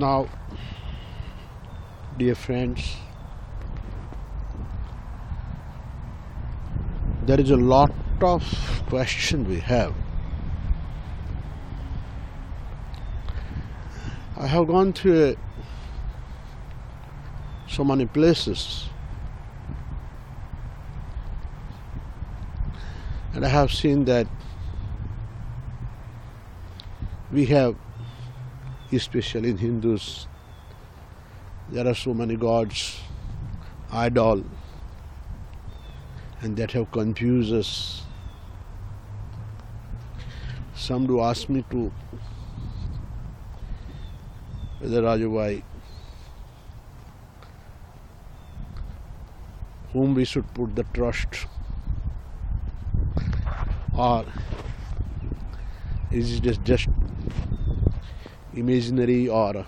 Now, dear friends, there is a lot of question we have. I have gone through so many places, and I have seen that we have, especially in Hindus, there are so many gods, idol, and that have confused us. Some do ask me to whether Rajubhai, whom we should put the trust, or is it just imaginary, or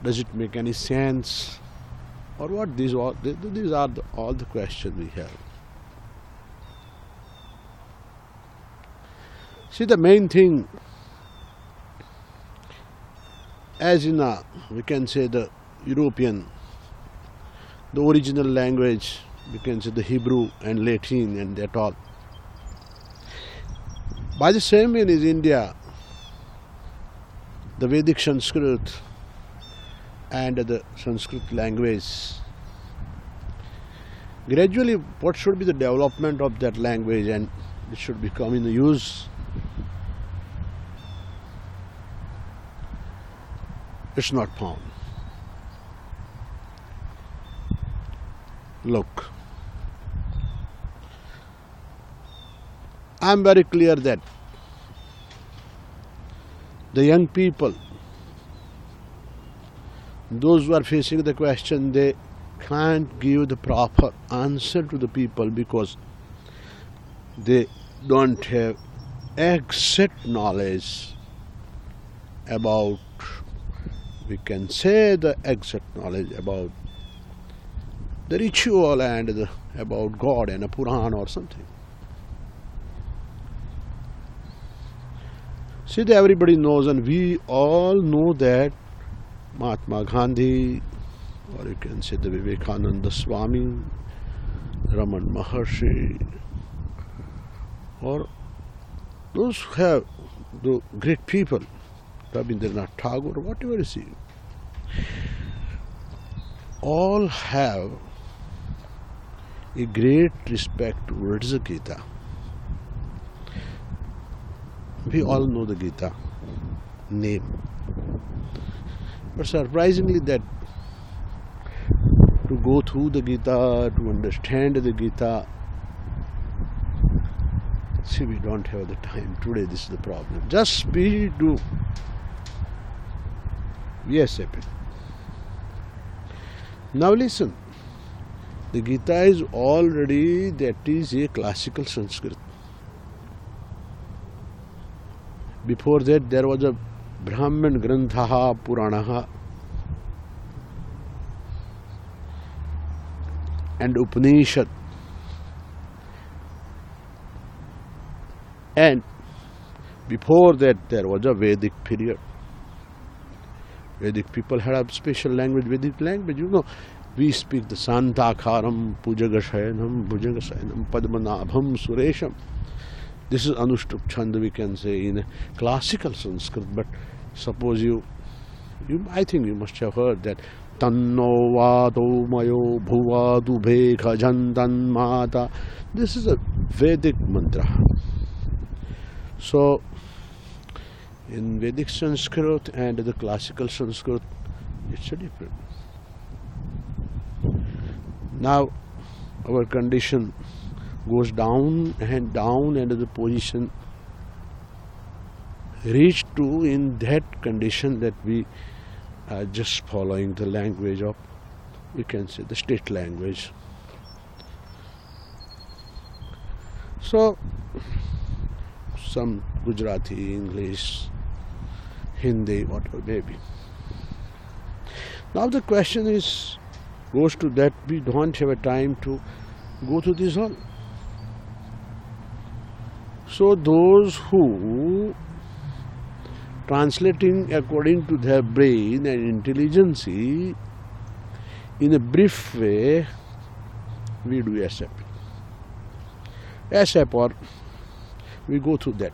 does it make any sense, or what? These are all the questions we have. See, the main thing, as in we can say the European, the original language, we can say the Hebrew and Latin and that all. By the same way in India, the Vedic Sanskrit and the Sanskrit language, gradually what should be the development of that language and it should become in use. It's not found. Look, I am very clear that the young people, those who are facing the question, they can't give the proper answer to the people because they don't have exact knowledge about, we can say the exact knowledge about the ritual and about God and a Puran or something. See, everybody knows, and we all know that Mahatma Gandhi, or you can say the Vivekananda Swami, Raman Maharshi, or those who have the great people, Rabindranath Tagore, whatever you see, all have a great respect towards the Gita. We all know the Gita name. But surprisingly that to go through the Gita, to understand the Gita, see, we don't have the time today. This is the problem. Just we do. We accept it. Now listen, the Gita is already, that is a classical Sanskrit. Before that there was a Brahman Granthaha Puranaha and Upanishad, and before that there was a Vedic period. Vedic people had a special language, Vedic language. You know, we speak the Santakharam, Pujagasayanam, Bhujagasayanam, Padmanabham, Suresham. This is Anushtup Chand, we can say, in a classical Sanskrit. But suppose I think you must have heard that Tanno Vado Mayo Bhuvadu Bhekha Jantan Mata. This is a Vedic mantra. So, in Vedic Sanskrit and the classical Sanskrit, it's a different. Now, our condition goes down, and the position reached to in that condition that we are just following the language of, we can say, the state language. So, some Gujarati, English, Hindi, whatever may be. Now the question goes to that we don't have a time to go to this all. So those who translating according to their brain and intelligence in a brief way, we do ASAP. ASAP, or we go through that.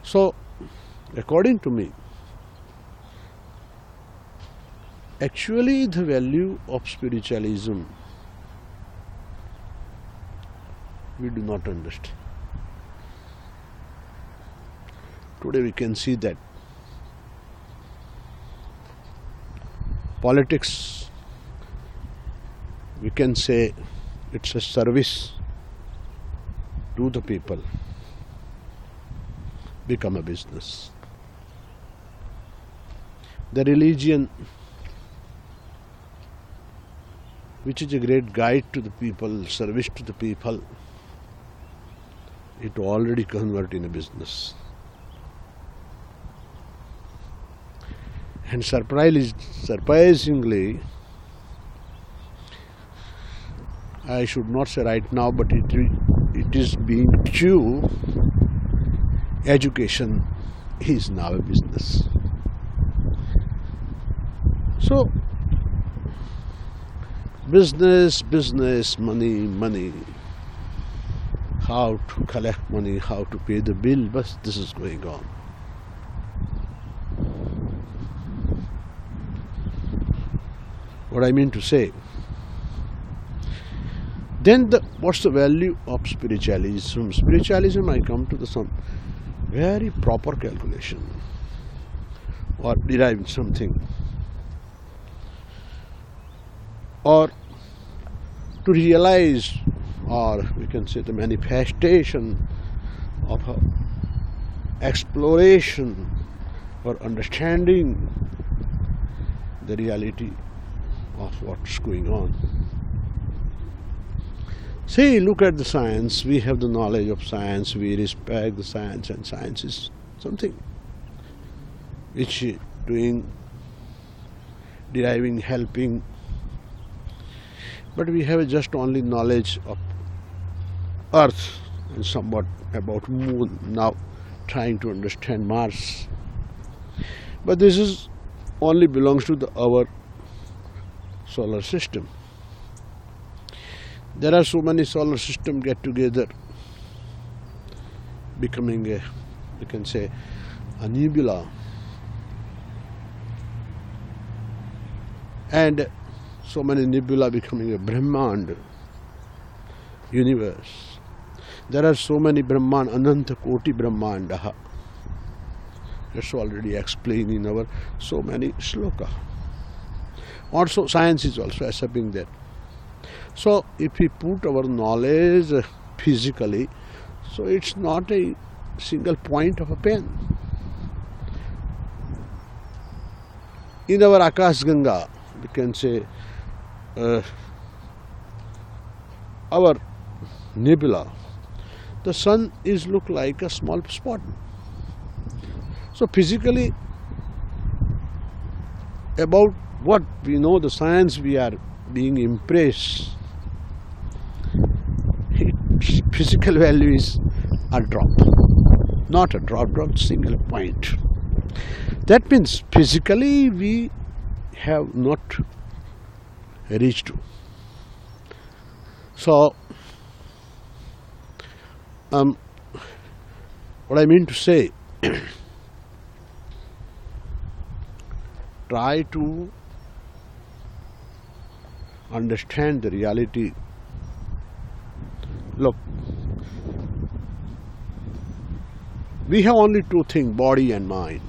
So, according to me, actually the value of spiritualism we do not understand. Today we can see that politics, we can say it's a service to the people, become a business. The religion, which is a great guide to the people, service to the people, it already converted in a business. And surprisingly, I should not say right now, but it is being true, education is now a business. So, business, money, how to collect money, how to pay the bill, but this is going on. What I mean to say, then what's the value of spiritualism? Spiritualism, I come to some very proper calculation or deriving something, or to realize, or we can say the manifestation of exploration or understanding the reality of what's going on. See, look at the science. We have the knowledge of science. We respect the science, and science is something which is doing, deriving, helping. But we have just only knowledge of Earth and somewhat about Moon. Now trying to understand Mars. But this is only belongs to our solar system. There are so many solar systems get together, becoming a, you can say, a nebula. And so many nebula becoming a Brahmand universe. There are so many Brahman, Ananta Koti Brahmandaha. That's already explained in our so many sloka. Also, science is also accepting that. So, if we put our knowledge physically, so it's not a single point of a pen. In our Akash Ganga, we can say, our nebula, the sun is look like a small spot. So physically, about what we know, the science we are being impressed, its physical value is a drop, not a drop, single point. That means physically we have not reached to. So, what I mean to say, try to understand the reality. Look, we have only two things, body and mind.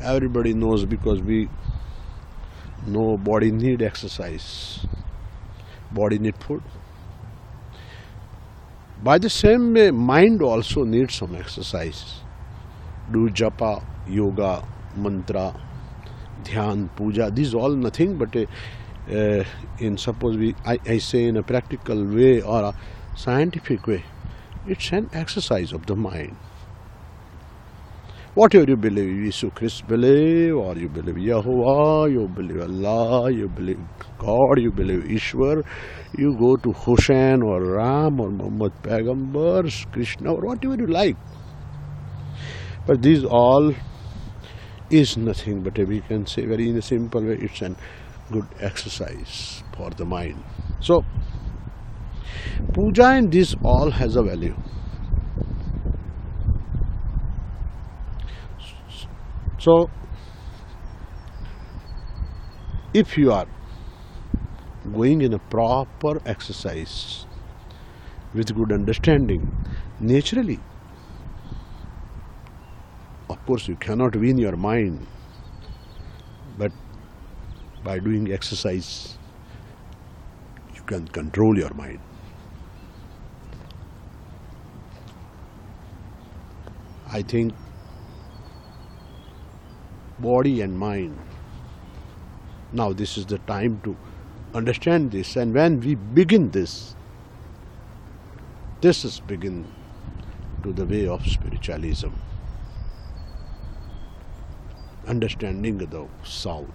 Everybody knows, because we know body need exercise, body need food. By the same way, mind also needs some exercise. Do japa, yoga, mantra, dhyan, puja. These all nothing but in suppose I say in a practical way or a scientific way, it's an exercise of the mind. Whatever you believe, Jesus Christ believe, or you believe Yehovah, you believe Allah, you believe God, you believe Ishwar, you go to Hussain or Ram or Muhammad Paigambar, Krishna or whatever you like. But these all is nothing but, we can say very in a simple way, it's a good exercise for the mind. So, puja and this all has a value. So, if you are going in a proper exercise with good understanding, naturally, of course you cannot win your mind, but by doing exercise, you can control your mind. I think body and mind, now this is the time to understand this, and when we begin this is begin to the way of spiritualism, understanding the South.